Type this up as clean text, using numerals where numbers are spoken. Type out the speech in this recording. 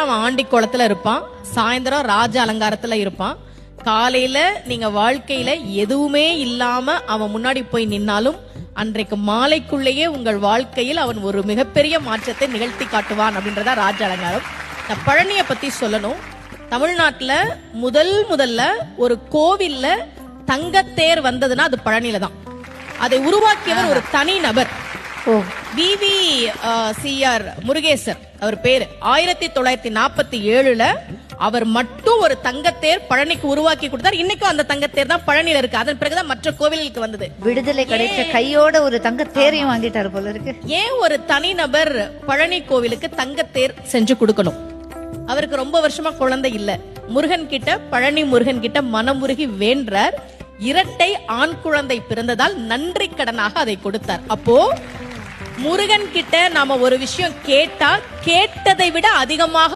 அவன் ஆண்டி குளத்துல இருப்பான், சாயந்தரம் ராஜ அலங்காரத்துல இருப்பான். காலையில நீங்க வாழ்க்கையில எதுவுமே இல்லாம அவன் முன்னாடி போய் நின்னாலும் அன்றைக்கு மாலைக்குள்ளேயே உங்கள் வாழ்க்கையில் அவன் ஒரு மிகப்பெரிய மாற்றத்தை நிகழ்த்தி காட்டுவான் அப்படின்றதா ராஜ அலங்காரம். இந்த பழனிய பத்தி சொல்லணும். தமிழ்நாட்டுல முதல்ல ஒரு கோவில்ல தங்கத்தேர் வந்ததுன்னா அது பழனியில தான். அதை உருவாக்கியவர் ஒரு தனி நபர். VVCR முருகேசர் அவர் பேரு. 1947 அவர் மட்டும் ஒரு தங்கத்தேர் பழனிக்கு உருவாக்கி கொடுத்தார். இன்னைக்கும் அந்த தங்கத்தேர் தான் பழனியில இருக்கு. அதன் பிறகுதான் மற்ற கோவிலுக்கு வந்தது. விடுதலை கிடைச்ச கையோட ஒரு தங்கத்தேரையும் வாங்கிட்டாரு போல இருக்கு. ஏன் ஒரு தனி நபர் பழனி கோவிலுக்கு தங்கத்தேர் செஞ்சு கொடுக்கணும்? அவருக்கு ரொம்ப வருஷமா குழந்தை இல்ல. முருகன் கிட்ட, பழனி முருகன் கிட்ட மனமுருகி வேண்டார். இரட்டை ஆண் குழந்தை பிறந்ததால் நன்றி கடனாக அதை கொடுத்தார். அப்போ முருகன் கிட்ட நாம ஒரு விஷயம் கேட்டா கேட்டதை விட அதிகமாக